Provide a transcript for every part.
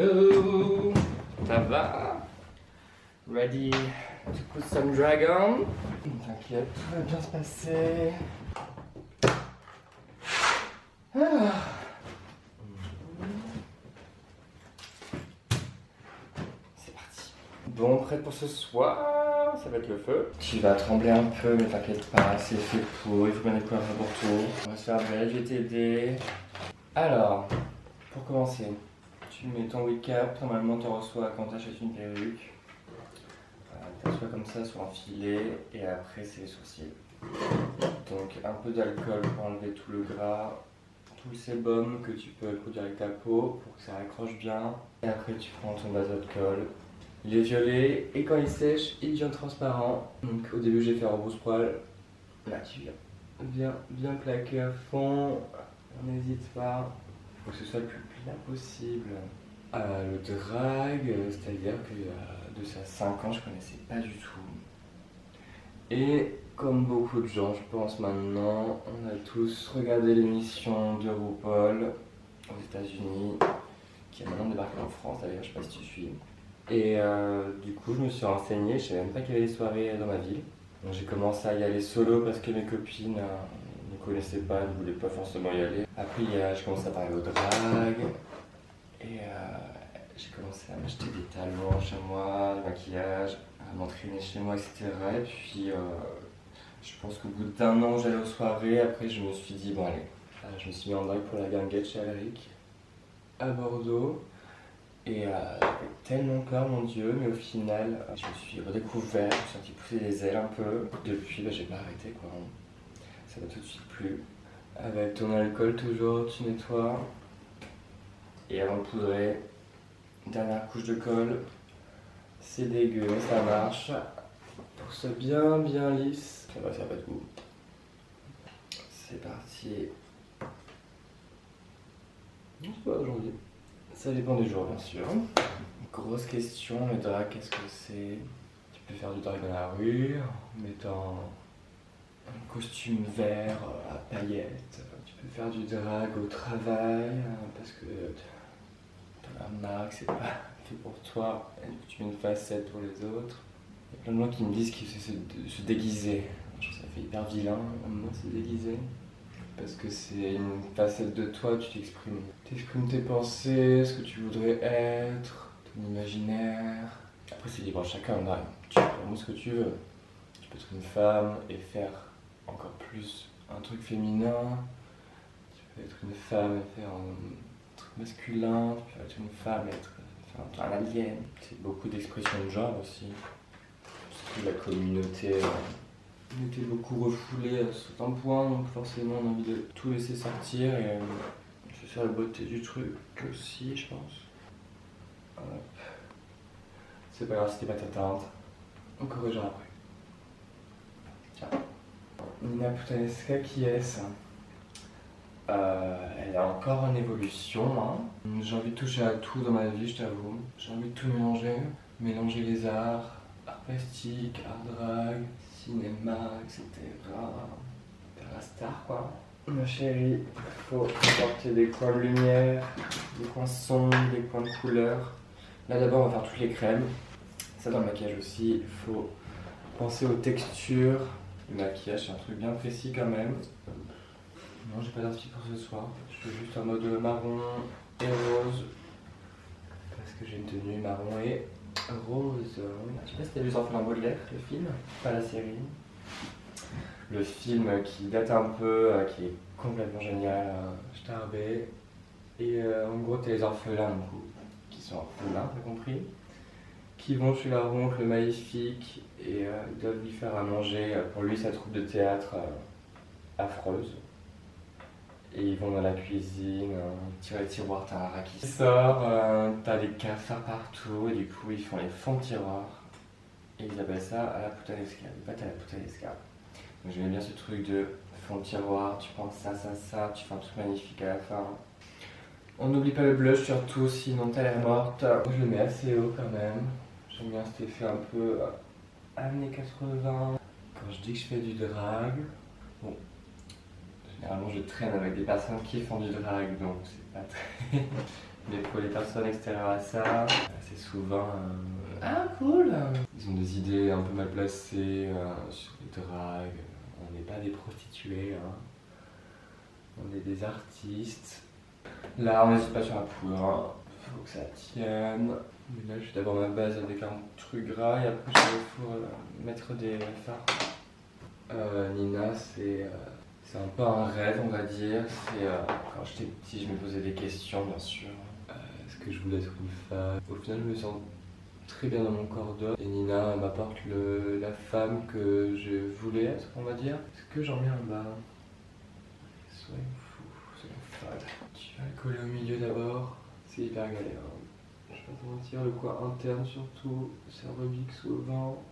Hello. Ça va? Ready to put some dragon? T'inquiète, tout va bien se passer. Ah. C'est parti. Bon, prête pour ce soir? Ça va être le feu. Tu vas trembler un peu, mais t'inquiète pas, c'est fait pour. Il faut bien découvrir pour tout. On va se faire belle, je vais t'aider. Alors, pour commencer, tu mets ton wig cap. Normalement, tu reçois quand tu achètes une perruque. Tu reçois comme ça sur un filet, et après, c'est les sourcils. Donc, un peu d'alcool pour enlever tout le gras, tout le sébum que tu peux produire avec ta peau pour que ça accroche bien. Et après, tu prends ton base de colle. Il est violet, et quand il sèche, il devient transparent. Donc, au début, j'ai fait en rouge-poil. Là, tu viens bien plaquer à fond. N'hésite pas. Il faut que ce soit le plus plat possible. Le drag, c'est-à-dire que de ça 5 ans, je connaissais pas du tout. Et comme beaucoup de gens, je pense maintenant, on a tous regardé l'émission de RuPaul aux États-Unis, qui a maintenant débarqué en France d'ailleurs, je sais pas si tu suis. Et du coup, je me suis renseigné, je savais même pas qu'il y avait des soirées dans ma ville. Donc j'ai commencé à y aller solo parce que mes copines ne connaissaient pas, ne voulaient pas forcément y aller. Après, j'ai commencé à parler au drag. Et j'ai commencé à m'acheter des talons chez moi, du maquillage, à m'entraîner chez moi, etc. Et puis je pense qu'au bout d'un an, j'allais aux soirées. Après, je me suis dit, bon allez, je me suis mis en drag pour la guinguette chez Alric, à Bordeaux. Et j'avais tellement peur, mon Dieu, mais au final, je me suis redécouvert, je me suis senti pousser des ailes un peu. Depuis, j'ai pas arrêté quoi. Ça m'a tout de suite plu. Avec ton alcool toujours, tu nettoies. Et avant de poudrer, dernière couche de colle. C'est dégueu, mais ça marche. Pour ce bien lisse. Ça va pas de goût. C'est parti. Non, c'est pas aujourd'hui. Ça dépend du jour, bien sûr. Grosse question, le drag, qu'est-ce que c'est? Tu peux faire du drag dans la rue, en mettant un costume vert à paillettes. Tu peux faire du drag au travail, parce que t'en as marre, que c'est pas fait pour toi, et que tu mets une facette pour les autres. Il y a plein de gens qui me disent qu'ils essaient de se déguiser. Je trouve ça fait hyper vilain, moi, se déguiser. Parce que c'est une facette de toi, tu t'exprimes. Tu exprimes tes pensées, ce que tu voudrais être, ton imaginaire. Après, c'est libre à chacun, drag. Tu peux faire ce que tu veux. Tu peux être une femme et faire encore plus un truc féminin. Tu peux être une femme et faire un truc masculin. Tu peux être une femme et faire un alien. C'est beaucoup d'expressions de genre aussi. Parce que la communauté était beaucoup refoulée à certains points, donc forcément on a envie de tout laisser sortir et c'est ça la beauté du truc aussi, je pense. Hop. C'est pas grave, c'était pas ta teinte. On corrigera après. Tiens. Nina Putanesca, qui est-ce? Elle est encore en évolution. Hein. J'ai envie de toucher à tout dans ma vie, je t'avoue. J'ai envie de tout mélanger. Mélanger les arts plastique, art drag, cinéma, etc. Faire la star, quoi. Ma chérie, il faut apporter des coins de lumière, des coins sombres, des coins de couleur. Là d'abord on va faire toutes les crèmes. Ça dans le maquillage aussi, il faut penser aux textures. Le maquillage c'est un truc bien précis quand même. Non, j'ai pas d'inspi pour ce soir. Je fais juste en mode marron et rose. Parce que j'ai une tenue marron et rose. Je sais pas si t'as vu Orphelin Baudelaire, le film, pas la série. Le film qui date un peu, qui est complètement génial, Starbé. Et en gros, t'as les orphelins, du coup, qui sont orphelins, t'as compris, qui vont chez leur oncle maléfique et ils doivent lui faire à manger pour lui sa troupe de théâtre affreuse. Et ils vont dans la cuisine, tirer le tiroir, t'as un rat qui sort, t'as des cafards partout, et du coup ils font les fonds de tiroir. Et ils appellent ça à la puttanesca, des pâtes à la puttanesca. Donc j'aimais bien ce truc de fond de tiroir, tu prends ça, tu fais un truc magnifique à la fin. On n'oublie pas le blush surtout, sinon t'as l'air morte. Je le mets assez haut quand même. J'aime bien cet effet un peu années 80. Quand je dis que je fais du drag, bon. Généralement, je traîne avec des personnes qui font du drag, donc c'est pas très Mais pour les personnes extérieures à ça, c'est souvent ah cool. Ils ont des idées un peu mal placées sur les dragues. On n'est pas des prostituées, hein. On est des artistes. Là, on n'hésite pas sur la poudre, hein. Faut que ça tienne. Mais là, je vais d'abord ma base avec un truc gras et après, je vais au four mettre des fards. Nina, c'est un peu un rêve, on va dire. Quand j'étais petit, je me posais des questions, bien sûr. Est-ce que je voulais être une femme? Au final, je me sens très bien dans mon corps d'homme. Et Nina m'apporte la femme que je voulais être, on va dire. Est-ce que j'en mets en bas? Soyons fous, soyons folles. Tu vas le coller au milieu d'abord. C'est hyper galère. Je vais pas te mentir, le coin interne surtout, c'est rebique souvent.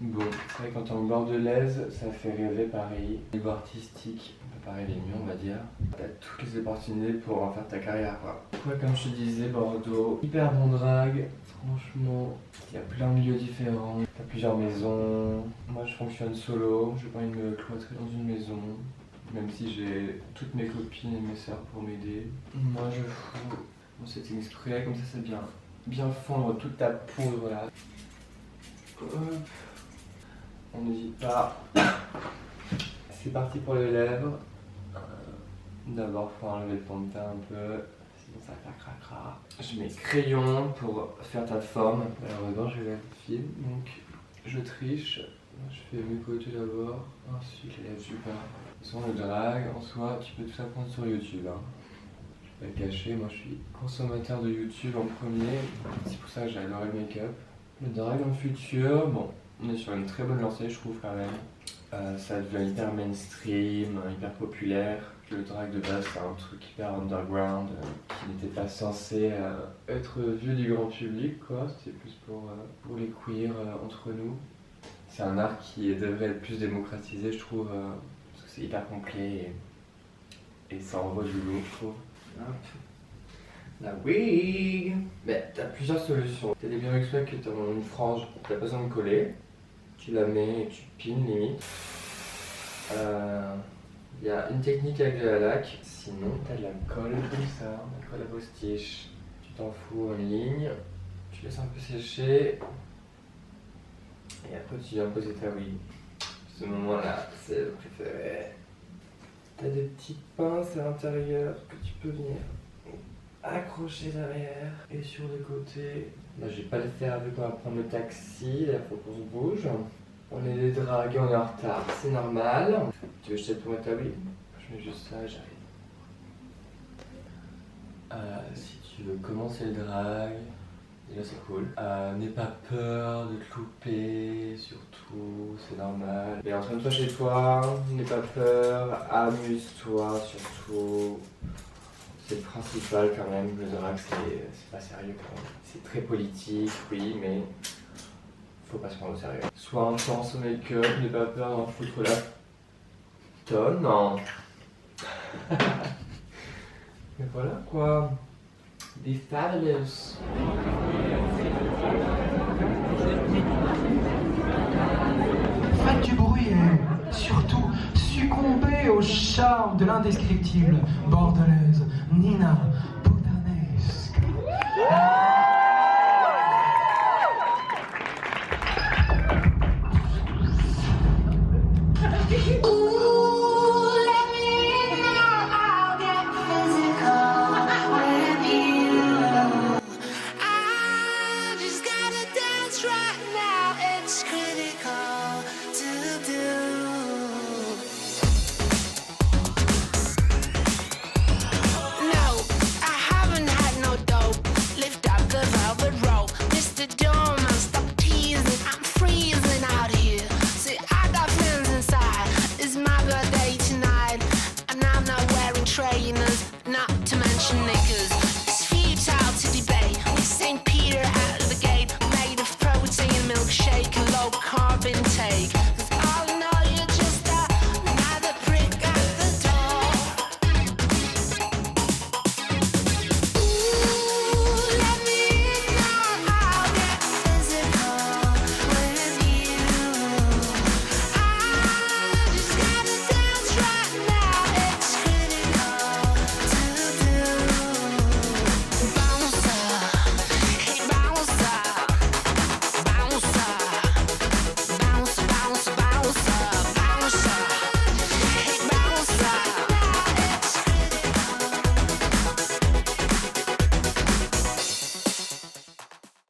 Bon, c'est vrai quand t'es en bordelaise, ça fait rêver Paris. Niveau artistique, on peut pas rêver mieux, on va dire. T'as toutes les opportunités pour en faire ta carrière, quoi. Ouais, comme je te disais, Bordeaux, hyper bon drague. Franchement, il y a plein de lieux différents. T'as plusieurs maisons. Moi, je fonctionne solo. J'ai pas envie de me cloîtrer dans une maison. Même si j'ai toutes mes copines et mes sœurs pour m'aider. Moi, je fous mon setting spray, comme ça, c'est bien fondre toute ta poudre là. On n'hésite pas. C'est parti pour les lèvres. D'abord, faut enlever le fond de teint un peu, sinon ça va faire cracra. Je mets crayon pour faire ta forme. Malheureusement, j'ai la file, donc je triche. Je fais mes côtés d'abord, ensuite les lèvres du bas. De toute façon, le drag, en soi, tu peux tout apprendre sur YouTube. Hein. Je vais pas le cacher, moi je suis consommateur de YouTube en premier. C'est pour ça que j'ai adoré le make-up. Le drag dans le futur, bon. On est sur une très bonne lancée, je trouve, quand même. Ça devient hyper mainstream, hyper populaire. Le drag de base, c'est un truc hyper underground qui n'était pas censé être vu du grand public, quoi. C'était plus pour les queers entre nous. C'est un art qui devrait être plus démocratisé, je trouve, parce que c'est hyper complet et ça envoie du lourd, je trouve. Hop. La wig. Mais t'as plusieurs solutions. T'as des perruques swag que t'as une frange, t'as pas besoin de coller. Tu la mets et tu pines limite. Il y a une technique avec de la laque. Sinon, t'as de la colle comme ça, la colle à postiche. Tu t'en fous en ligne. Tu laisses un peu sécher. Et après, tu viens poser ta wig. Ce moment-là, c'est le préféré. T'as des petites pinces à l'intérieur que tu peux venir accrocher derrière et sur les côtés. Là, je vais pas le faire vu qu'on va prendre le taxi, là faut qu'on se bouge. On est des dragues, on est en retard, c'est normal. Tu veux que je t'aide pour mettre ta wig? Je mets juste ça, j'arrive. Si tu veux commencer le drag, déjà c'est cool. N'aie pas peur de te louper, surtout, c'est normal. Mais entraîne-toi chez toi, n'aie pas peur, amuse-toi surtout. C'est le principal quand même, le drag c'est pas sérieux quand même. C'est très politique, oui, mais faut pas se prendre au sérieux. Sois intense au make-up, n'aie pas peur d'en foutre la tonne, non. Mais voilà quoi, be fabulous. Faites du bruit et surtout succombez au charme de l'indescriptible bordelaise Nina